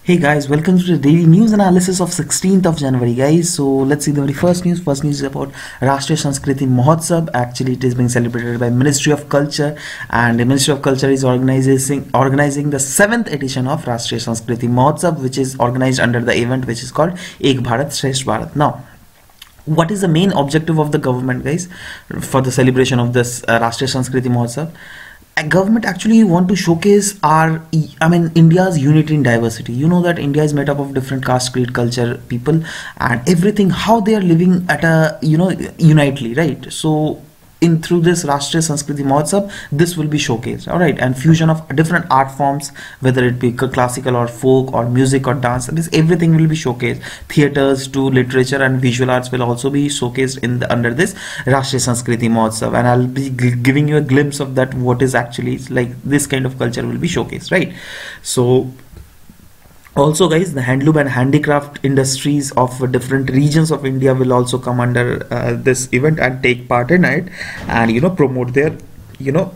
Hey guys, welcome to the daily news analysis of 16th of January, guys. So let's see the very first news. First news is about Rashtriya Sanskriti Mahotsav. Actually, it is being celebrated by Ministry of Culture, and the Ministry of Culture is organizing the 7th edition of Rashtriya Sanskriti Mahotsav, which is organized under the event which is called Ek Bharat Shresth Bharat. Now, what is the main objective of the government, guys, for the celebration of this Rashtriya Sanskriti Mahotsav? A government actually want to showcase India's unity in diversity. You know that India is made up of different caste, creed, culture, people, and everything, how they are living at a unitely, right? So through this Rashtriya Sanskriti Mahotsav, this will be showcased, all right, and fusion of different art forms, whether it be classical or folk or music or dance, this everything will be showcased. Theaters to literature and visual arts will also be showcased under this Rashtriya Sanskriti Mahotsav, and I'll be giving you a glimpse of that, what is actually like this kind of culture will be showcased, right? So also, guys, the handloom and handicraft industries of different regions of India will also come under this event and take part in it, and promote their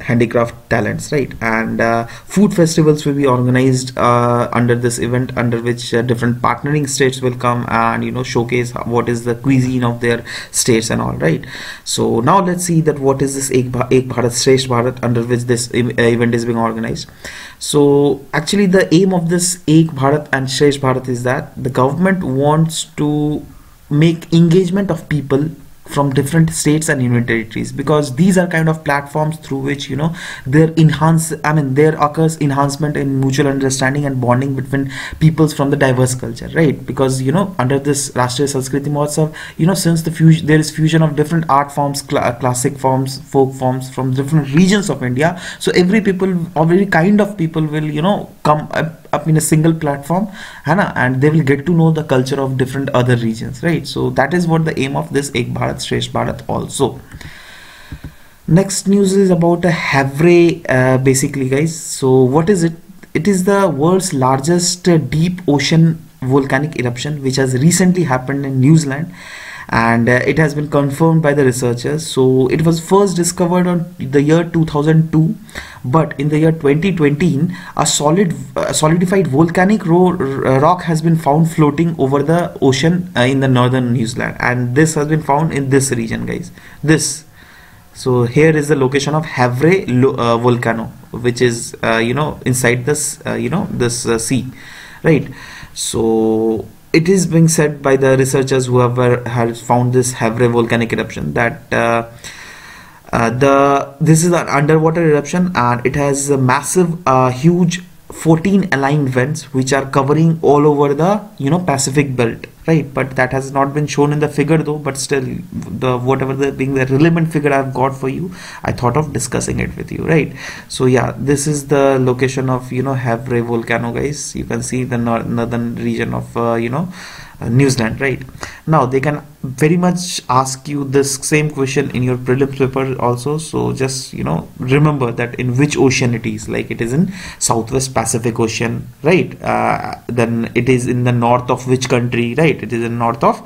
handicraft talents, right? And food festivals will be organized under this event, under which different partnering states will come and showcase what is the cuisine of their states and all, right? So now let's see that what is this Ek Bharat Shresth Bharat, under which this event is being organized. So actually the aim of this Ek Bharat and Shresth Bharat is that the government wants to make engagement of people from different states and union territories, because these are kind of platforms through which there occurs enhancement in mutual understanding and bonding between peoples from the diverse culture, right? Because under this Rashtriya Sanskriti Mahotsav, since there is fusion of different art forms, classic forms, folk forms from different regions of India, so every kind of people will come up in a single platform, and they will get to know the culture of different other regions, right? So that is what the aim of this Ek Bharat Shresth Bharat also. Next news is about a Havre, basically, guys. So what is it? It is the world's largest deep ocean volcanic eruption, which has recently happened in New Zealand, and it has been confirmed by the researchers. So it was first discovered on the year 2002, but in the year 2020 a solidified volcanic rock has been found floating over the ocean in the northern New Zealand, and this has been found in this region, guys. So here is the location of Havre volcano, which is inside this sea, right? So it is being said by the researchers who have found this Havre volcanic eruption that this is an underwater eruption, and it has a massive huge 14 aligned vents which are covering all over the Pacific belt, right? But that has not been shown in the figure though, but still being the relevant figure I've got for you, I thought of discussing it with you, right? So yeah, this is the location of Havre volcano, guys. You can see the northern region of New Zealand, right? Now they can very much ask you this same question in your prelims paper also, so just remember that in which ocean it is, like it is in Southwest Pacific Ocean, right? Then it is in the north of which country, right? It is in north of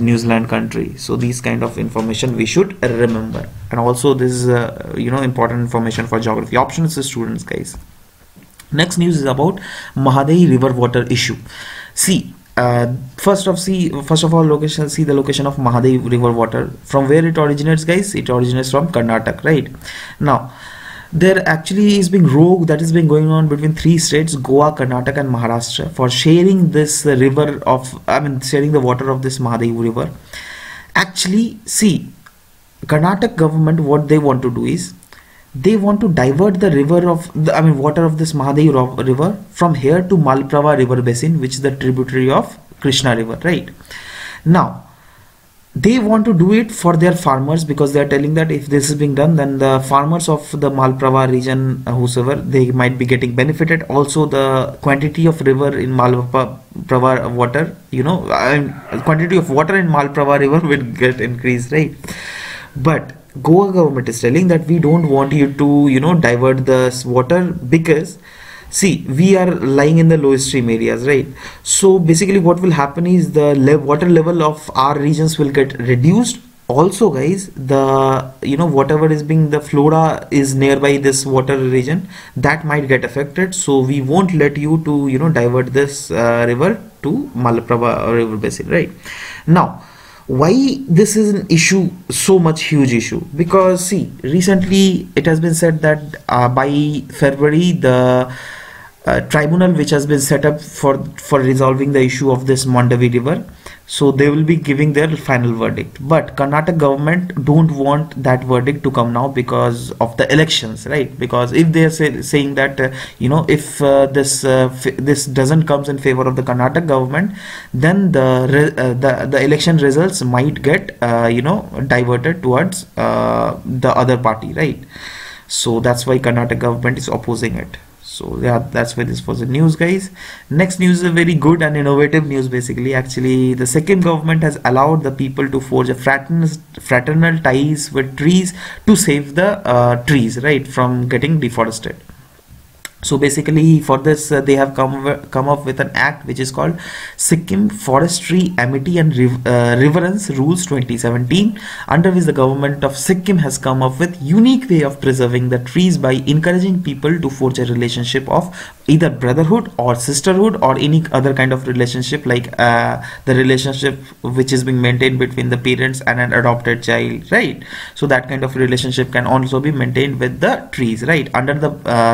New Zealand country. So these kind of information we should remember, and also this is important information for geography options students, guys. Next news is about Mahadayi river water issue. First of all, see the location of Mahadayi river water. From where it originates, guys? It originates from Karnataka, right? Now there actually is being rogue that is been going on between three states, Goa, Karnataka and Maharashtra, for sharing this sharing the water of this Mahadayi river. Actually, see, Karnataka government, what they want to do is they want to divert the water of this Mahadayi river from here to Malaprava river basin, which is the tributary of Krishna river, right? Now they want to do it for their farmers, because they are telling that if this is being done, then the farmers of the Malaprava region, whosoever, they might be getting benefited. Also the quantity of river in Malaprava water, quantity of water in Malaprava river will get increased, right? But Goa government is telling that we don't want you to divert this water, because see, we are lying in the low stream areas, right? So basically what will happen is the water level of our regions will get reduced. also guys, the whatever is being the flora is nearby this water region, that might get affected. So we won't let you to divert this river to Malaprabha river basin, right? Now, why this is an issue, so much huge issue? Because see, recently it has been said that by February, the tribunal which has been set up for resolving the issue of this Mandavi river, so they will be giving their final verdict. But Karnataka government don't want that verdict to come now because of the elections, right? Because if they are saying that if this doesn't comes in favor of the Karnataka government, then the election results might get diverted towards the other party, right? So that's why Karnataka government is opposing it. So yeah, that's why this was the news, guys. Next news is a very good and innovative news. Basically, actually, the Sikkim government has allowed the people to forge a fraternal ties with trees to save the trees, right, from getting deforested. So basically, for this, they have come up with an act which is called Sikkim Forestry Amity and Reverence Rules 2017, under which the government of Sikkim has come up with unique way of preserving the trees by encouraging people to forge a relationship of either brotherhood or sisterhood or any other kind of relationship, like the relationship which is being maintained between the parents and an adopted child, right? So that kind of relationship can also be maintained with the trees, right, under the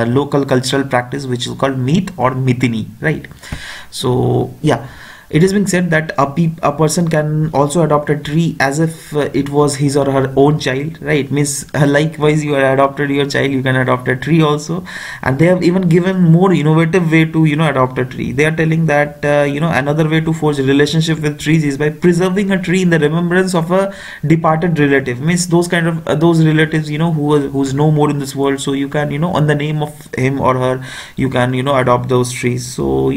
local cultural practice which is called meet or mitini, right? So yeah, it is being said that a person can also adopt a tree as if it was his or her own child, right? Means likewise, you are adopted your child, you can adopt a tree also. And they have even given more innovative way to adopt a tree. They are telling that another way to forge a relationship with trees is by preserving a tree in the remembrance of a departed relative. Means those kind of those relatives who's no more in this world, so you can on the name of him or her, you can adopt those trees. So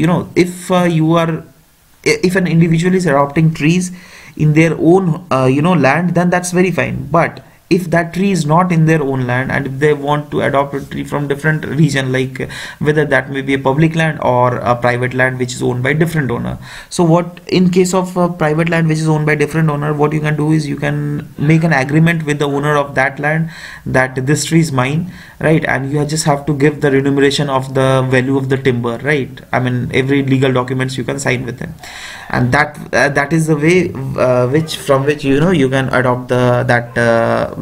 if an individual is adopting trees in their own land, then that's very fine. But if that tree is not in their own land, and if they want to adopt a tree from different region, like whether that may be a public land or a private land which is owned by different owner, so what in case of a private land which is owned by different owner, what you can do is you can make an agreement with the owner of that land that this tree is mine, right? And you just have to give the remuneration of the value of the timber, right? I mean, every legal documents you can sign with him, and that is the way from which you can adopt that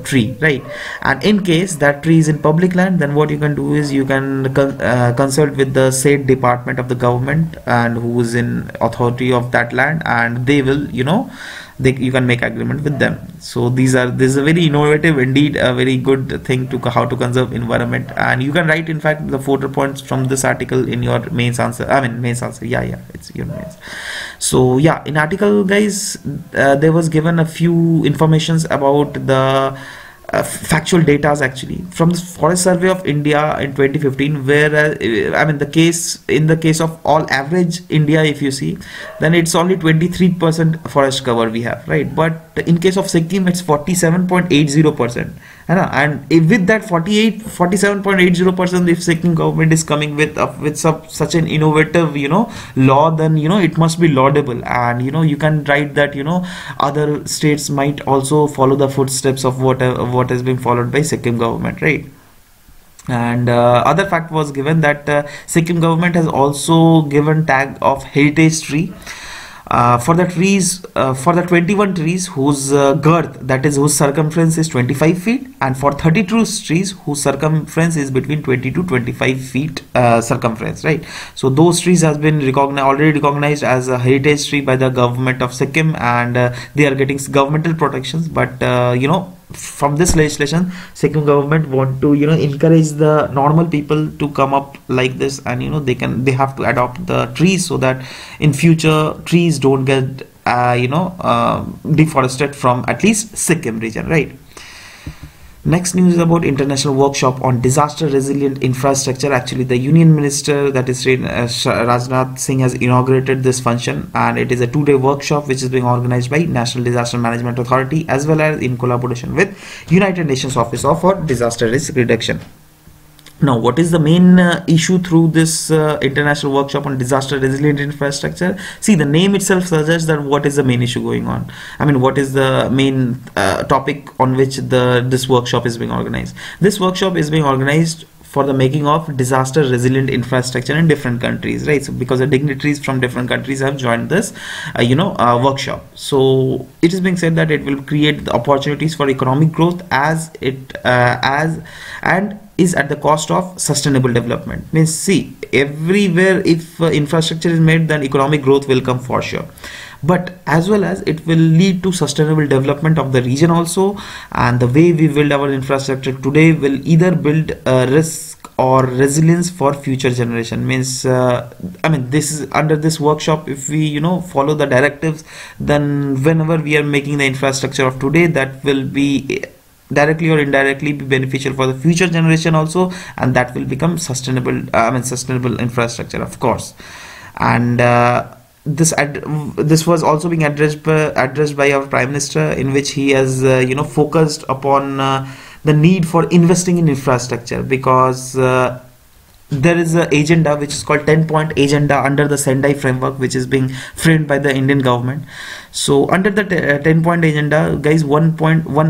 tree, right? And in case that tree is in public land, then what you can do is you can consult with the said department of the government and who is in authority of that land, and they will you can make agreement with them. So this is a very innovative, indeed a very good thing to how to conserve environment. And you can write in fact the 4 points from this article in your mains answer. Yeah, it's your mains. So yeah, in article, guys, there was given a few informations about the factual data actually from the Forest Survey of India in 2015, where in the case of all average India, if you see, then it's only 23% forest cover we have, right? But in case of Sikkim, it's 47.80%. And with that 47.80%, if Sikkim government is coming with such an innovative law, then it must be laudable. And you can write that other states might also follow the footsteps of what has been followed by Sikkim government, right? And other fact was given that Sikkim government has also given tag of heritage tree for the trees, for the 21 trees whose girth, that is whose circumference is 25 feet, and for 32 trees whose circumference is between 20 to 25 feet circumference, right? So those trees has been already recognized as a heritage tree by the government of Sikkim, and they are getting governmental protections. But from this legislation, Sikkim government want to encourage the normal people to come up like this, and they have to adopt the trees so that in future trees don't get deforested from at least Sikkim region, right? Next news is about international workshop on disaster resilient infrastructure. Actually, the Union Minister, that is Rajnath Singh, has inaugurated this function, and it is a 2-day workshop which is being organized by National Disaster Management Authority as well as in collaboration with United Nations Office for Disaster Risk Reduction. Now, what is the main issue through this international workshop on disaster resilient infrastructure? See, the name itself suggests that what is the main issue going on. I mean, what is the main topic on which this workshop is being organized? This workshop is being organized for the making of disaster resilient infrastructure in different countries, right? So because the dignitaries from different countries have joined this workshop, so it is being said that it will create the opportunities for economic growth as and is at the cost of sustainable development. Means, see, everywhere if infrastructure is made, then economic growth will come for sure, but as well as it will lead to sustainable development of the region also. And the way we build our infrastructure today will either build risk or resilience for future generation. Means I mean, this is under this workshop, if we follow the directives, then whenever we are making the infrastructure of today, that will be directly or indirectly be beneficial for the future generation also, and that will become sustainable, sustainable infrastructure, of course. And this was also being addressed by our Prime Minister, in which he has focused upon the need for investing in infrastructure, because there is an agenda which is called 10-point agenda under the Sendai framework, which is being framed by the Indian government. So under the 10-point agenda, guys, one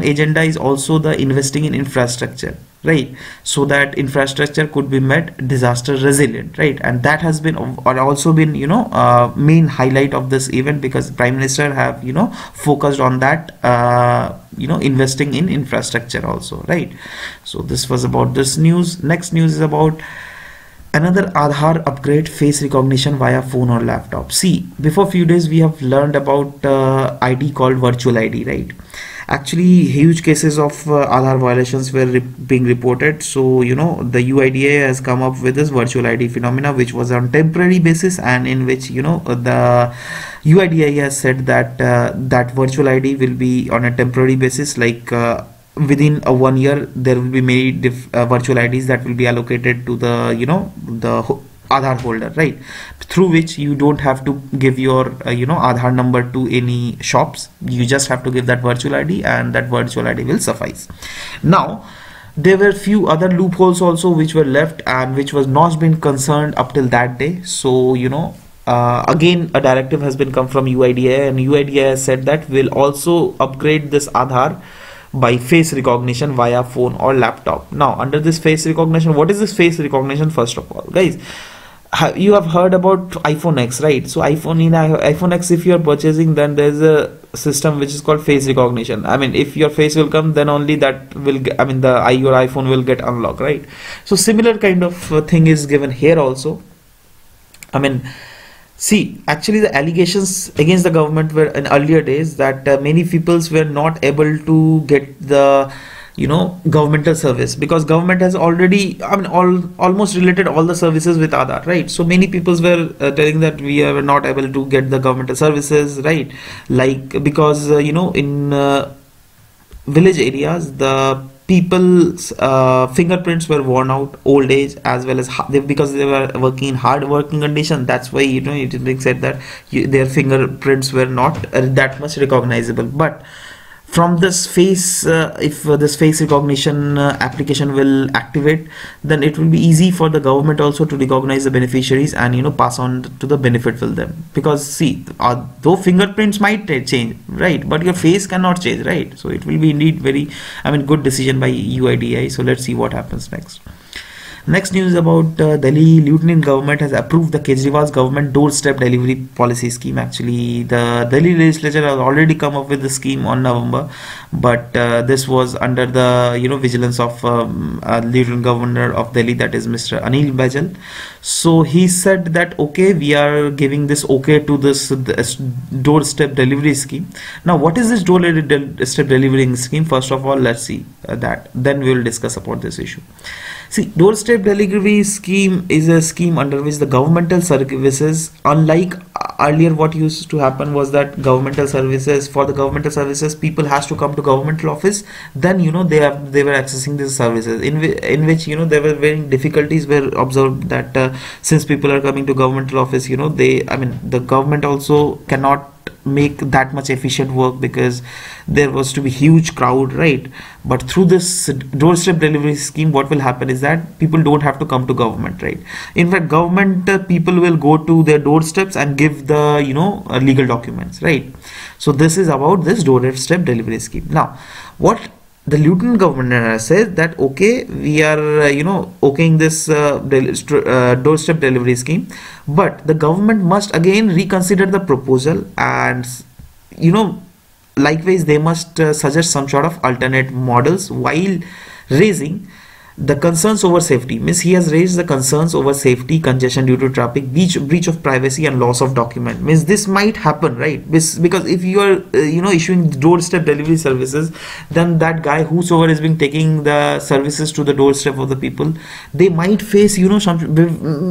agenda is also the investing in infrastructure, right? So that infrastructure could be made disaster resilient, right? And that has been or also been main highlight of this event, because Prime Minister have focused on that investing in infrastructure also, right? So this was about this news. Next news is about another Aadhaar upgrade, face recognition via phone or laptop. See, before few days we have learned about ID called virtual ID, right? Actually, huge cases of Aadhaar violations were being reported. So the UIDAI has come up with this virtual ID phenomena, which was on temporary basis, and in which the UIDAI has said that that virtual ID will be on a temporary basis, like within 1 year there will be many virtual IDs that will be allocated to the the Aadhaar holder, right? Through which you don't have to give your Aadhaar number to any shops. You just have to give that virtual ID, and that virtual ID will suffice. Now, there were few other loopholes also which were left, and which was not been concerned up till that day. So again, a directive has been come from UIDAI, and UIDAI has said that will also upgrade this Aadhaar by face recognition via phone or laptop. Now, under this face recognition, what is this face recognition? First of all, guys, you have heard about iPhone X, right? So iPhone X, if you are purchasing, then there's a system which is called face recognition. I mean, if your face will come, then only that will your iPhone will get unlocked, right? So similar kind of thing is given here also. I mean, see, actually the allegations against the government were in earlier days that many peoples were not able to get the governmental service, because government has already almost related all the services with Aadhaar, right? So many peoples were telling that we are not able to get the governmental services, right? Like, because in village areas, the people's fingerprints were worn out, old age, as well as because they were working in hard working condition. That's why it is being said that their fingerprints were not that much recognizable. But from this face, if this face recognition application will activate, then it will be easy for the government also to recognize the beneficiaries and pass on to the benefit for them. Because see, though fingerprints might change, right, but your face cannot change, right? So it will be indeed very good decision by UIDAI. So let's see what happens next. Next news about Delhi Lieutenant Government has approved the Kejriwal's government doorstep delivery policy scheme. Actually, the Delhi legislature has already come up with the scheme on November, but this was under the vigilance of Lieutenant Governor of Delhi, that is Mr. Anil Baijal. So he said that okay, we are giving this okay to this doorstep delivery scheme. Now, what is this doorstep delivery scheme? First of all, let's see that. Then we will discuss about this issue. See, doorstep delivery scheme is a scheme under which the governmental services, unlike earlier what used to happen was that for the governmental services, people has to come to governmental office, then they were accessing these services, in which there were very difficulties were observed that since people are coming to governmental office, the government also cannot make that much efficient work because there was to be huge crowd, right? But through this doorstep delivery scheme, what will happen is that people don't have to come to government, right? In fact, government people will go to their doorsteps and give the legal documents, right? So this is about this doorstep delivery scheme. Now what the lieutenant governor says that okay, we are okaying this doorstep delivery scheme, but the government must again reconsider the proposal, and likewise they must suggest some sort of alternate models while raising the concerns over safety. Means he has raised the concerns over safety, congestion due to traffic, breach of privacy and loss of document. Means this might happen, right? Because if you are issuing doorstep delivery services, then that guy whosoever is being taking the services to the doorstep of the people, they might face some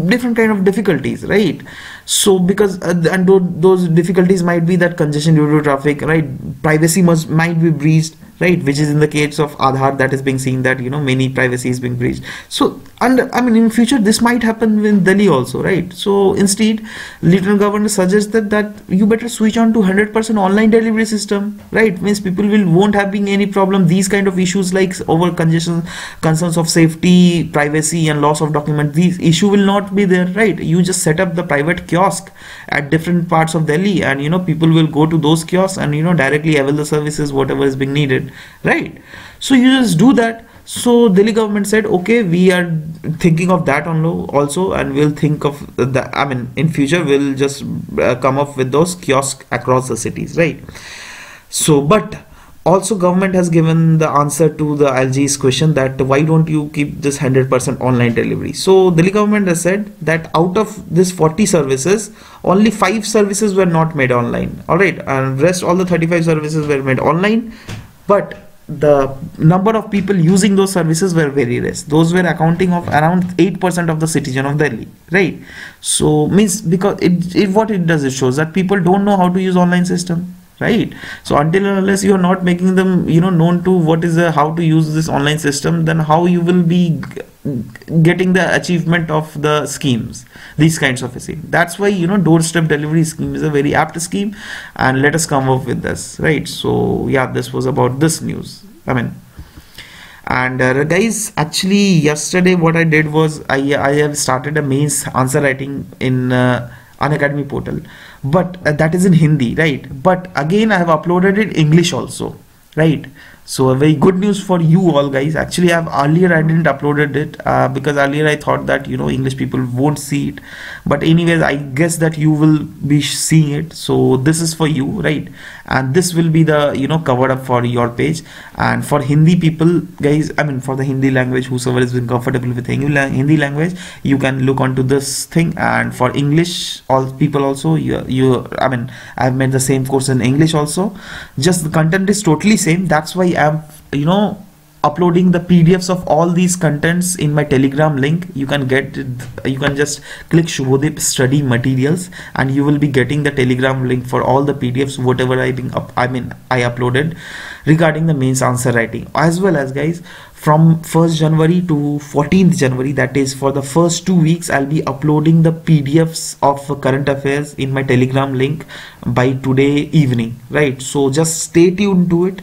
different kind of difficulties, right? So because and those difficulties might be that congestion due to traffic, right? Privacy might be breached, right? Which is in the case of Aadhaar, that is being seen that many privacy is being breached. So, and I mean in future this might happen in Delhi also, right? So instead, Lieutenant Governor suggested that you better switch on to 100% online delivery system, right? Means people won't having any problem. These kind of issues like over congestion, concerns of safety, privacy and loss of document, these issue will not be there, right? You just set up the private kiosk at different parts of Delhi, and people will go to those kiosks and directly avail the services whatever is being needed, right? So you just do that. So Delhi government said okay, we are thinking of that also, and we'll think of that. I mean in future we'll just come up with those kiosks across the cities, right? So but also government has given the answer to the LG's question that why don't you keep this 100% online delivery. So Delhi government has said that out of this 40 services, only 5 services were not made online, all right, and rest all the 35 services were made online, but the number of people using those services were very less. Those were accounting of around 8% of the citizen of Delhi, right? So means because what it does, it shows that people don't know how to use online system, right? So until and unless you are not making them known to what is how to use this online system, then how you will be getting the achievement of the schemes, these kinds of a scheme. That's why doorstep delivery scheme is a very apt scheme, and let us come up with this, right? So yeah, this was about this news. I mean, and guys, actually yesterday what I did was I have started a mains answer writing in Unacademy portal, but that is in Hindi, right? But again I have uploaded it English also, right? So a very good news for you all guys. Actually I didn't uploaded it because earlier I thought that English people won't see it, but anyways I guess that you will be seeing it. So this is for you, right? And this will be the covered up for your page. And for Hindi people guys, I mean for the Hindi language, whosoever is been comfortable with Hindi language, you can look onto this thing. And for English all people also, I mean I've made the same course in English also, just the content is totally same. That's why I'm uploading the PDFs of all these contents in my Telegram link. You can get it, you can just click Shubhodip study materials and you will be getting the Telegram link for all the PDFs whatever I uploaded regarding the mains answer writing. As well as guys, from 1st January to 14th January, that is for the first 2 weeks, I'll be uploading the PDFs of current affairs in my Telegram link by today evening, right? So just stay tuned to it.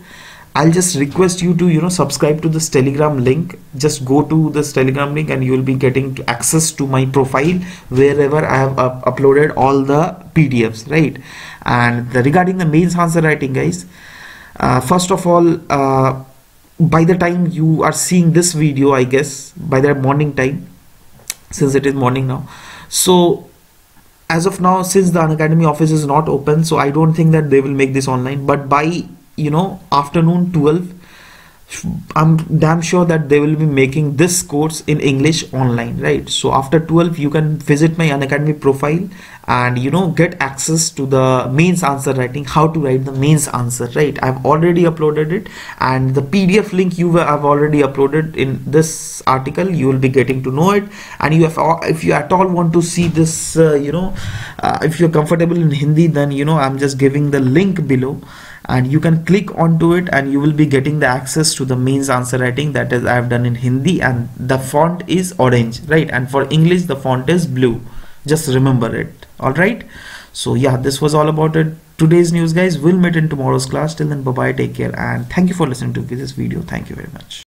I'll just request you to subscribe to this Telegram link. Just go to this Telegram link and you will be getting access to my profile wherever I have uploaded all the PDFs, right? And regarding the mains answer writing guys, first of all, by the time you are seeing this video, I guess by the morning time, since it is morning now, so as of now, since the Unacademy office is not open, so I don't think that they will make this online, but by afternoon 12, I'm damn sure that they will be making this course in English online, right? So after 12 you can visit my Unacademy profile and get access to the mains answer writing, how to write the mains answer, right? I've already uploaded it, and the PDF link I've already uploaded in this article. You will be getting to know it, and if you at all want to see this, if you're comfortable in Hindi, then I'm just giving the link below, and you can click onto it and you will be getting the access to the mains answer writing. That is, I have done in Hindi, and the font is orange, right? And for English the font is blue. Just remember it, all right? So yeah, this was all about it. Today's news, guys. We'll meet in tomorrow's class. Till then, bye bye, take care, and thank you for listening to this video. Thank you very much.